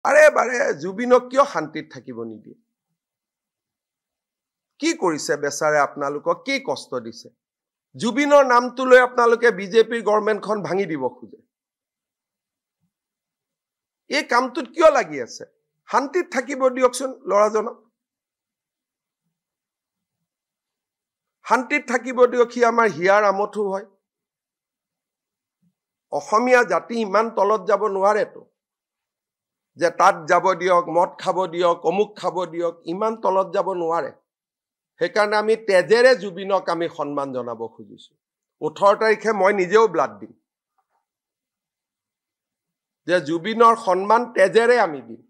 আৰে বাৰে জুবিনক কিয় শান্তিত থাকিব নিদিয়ে কি কৰিছে বেচাৰে আপোনালোকক কি কষ্ট দিছে জুবিনৰ নামটো লৈ আপোনালোকে বিজেপিৰ গভৰ্ণমেণ্টখন ভাঙি দিব খুজে এই কামটোত কিয় লাগি আছে শান্তিত থাকিব দিয়কচোন লৰাজনক শান্তিত থাকিব দিয়ক সি আমাৰ হিয়াৰ আমঠু হয় অসমীয়া জাতি ইমান তলত যাব নোৱাৰেতো যে তাত যাব দিয়ক মদ খাব দিয়ক অমুক খাব দিয়ক ইমান তলত যাব নোৱাৰে সেইকাৰণে আমি তেজেৰে জুবিনক আমি সন্মান জনাব খুজিছো 18 তাৰিখে মই নিজেও ব্লাড দিম যে জুবিনৰ সন্মান তেজেৰে আমি দিম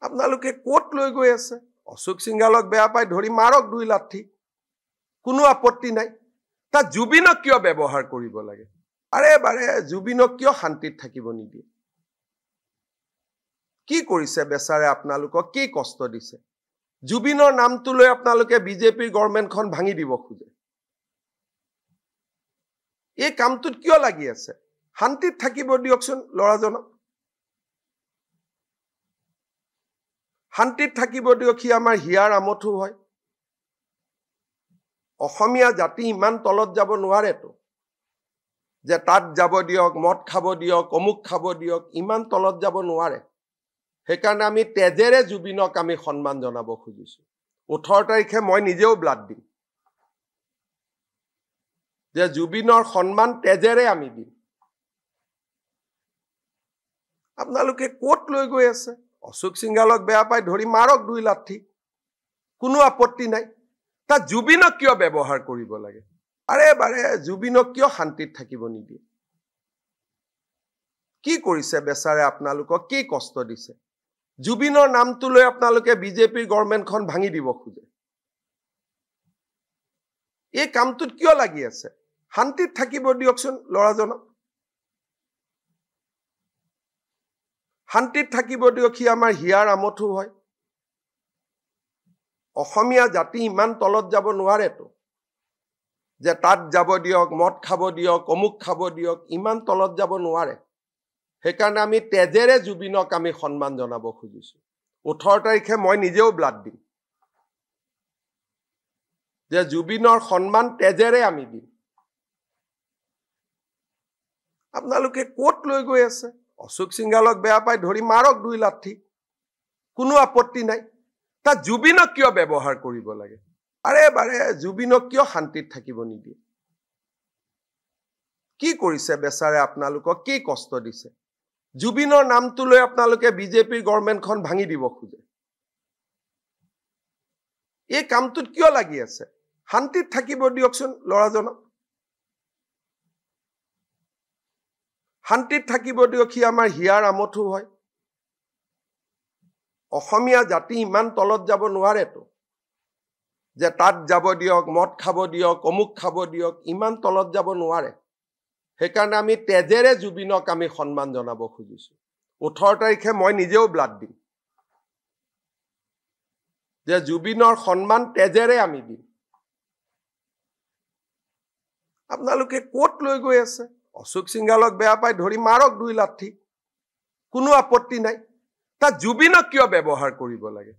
আপোনালোকে কোট লৈ গৈ আছে অশোক সিংহালক বেয়া পাই ধৰি মাৰক 2 লাঠি কোনো আপত্তি নাই তা জুবিনক কিয় ব্যৱহাৰ কৰিব লাগে আৰে বাৰে জুবিনক কিয় শান্তিত থাকিব নিদিয়ে কি কৰিছে বেচাৰে আপোনালোকক কি কষ্ট দিছে জুবিনৰ নামটো লৈ আপোনালোকে বিজেপিৰ গভৰ্ণমেণ্টখন ভাঙি দিব খুজে এই কামটোত কিয় লাগি আছে শান্তিত থাকিব দিয়কচোন লৰাজনক শান্তিত থাকিব দিয়ক সি আমাৰ হিয়াৰ আমঠু হয় অসমীয়া জাতি ইমান তলত যাব নোৱাৰেতো যে তাত যাব দিয়ক মদ খাব দিয়ক অমুক খাব দিয়ক ইমান তলত যাব নোৱাৰে সেইকাৰণে আমি তেজেৰে জুবিনক আমি সন্মান জনাব খুজিছো 18 তাৰিখে মই নিজেও ব্লাড দিম যে জুবিনৰ সন্মান তেজেৰে আমি দিম আপোনালোকে কোট লৈ গৈ আছে অশোক সিংহালক বেয়া পাই ধৰি মাৰক 2 লাঠি কোনো আপত্তি নাই তা জুবিনক কিয় ব্যৱহাৰ কৰিব লাগে আৰে বাৰে জুবিনক কিয় শান্তিত থাকিব নিদিয়ে কি কৰিছে বেচাৰে আপোনালোকক কি কষ্ট দিছে জুবিনৰ নামটো লৈ আপোনালোকে বিজেপিৰ গভৰ্ণমেণ্টখন ভাঙি দিব খুজে এই কামটোত কিয় লাগি আছে শান্তিত থাকিব দিয়কচোন লৰাজনক শান্তিত থাকিব দিয়ক সি আমাৰ হিয়াৰ আমঠু হয় অসমীয়া জাতি ইমান তলত যাব নোৱাৰেতো যে তাত যাব দিয়ক মদ খাব দিয়ক অমুক খাব দিয়ক ইমান তলত যাব নোৱাৰে সেইকাৰণে আমি তেজেৰে জুবিনক আমি সন্মান জনাব খুজিছো 18 তাৰিখে মই নিজেও ব্লাড দিম যে জুবিনৰ সন্মান তেজেৰে আমি দিম আপোনালোকে কোট লৈ গৈ আছে অশোক সিংহালক বেয়া পাই ধৰি মাৰক 2 লাঠি কোনো আপত্তি নাই তা জুবিনক কিয় ব্যৱহাৰ কৰিব লাগে আৰে বাৰে জুবিনক কিয় শান্তিত থাকিব নিদিয়ে কি কৰিছে বেচাৰে আপোনালোকক কি কষ্ট দিছে জুবিনৰ নামটো লৈ আপোনালোকে বিজেপিৰ গভৰ্ণমেণ্টখন ভাঙি দিব খুজে এই কামটোত কিয় লাগি আছে শান্তিত থাকিব দিয়কচোন লৰাজনক শান্তিত থাকিব দিয়ক সি আমাৰ হিয়াৰ আমঠু হয় অসমীয়া জাতি ইমান তলত যাব নোৱাৰেতো যে তাত যাব দিয়ক মদ খাব দিয়ক অমুক খাব দিয়ক ইমান তলত যাব নোৱাৰে সেইকাৰণে আমি তেজেৰে জুবিনক আমি সন্মান জনাব খুজিছো 18 তাৰিখে মই নিজেও ব্লাড দিম যে জুবিনৰ সন্মান তেজেৰে আমি দিম আপোনালোকে কোট লৈ গৈ আছে অশোক সিংহালক বেয়া পাই ধৰি মাৰক 2 লাঠি কোনো আপত্তি নাই তা জুবিনক কিয় ব্যৱহাৰ কৰিব লাগে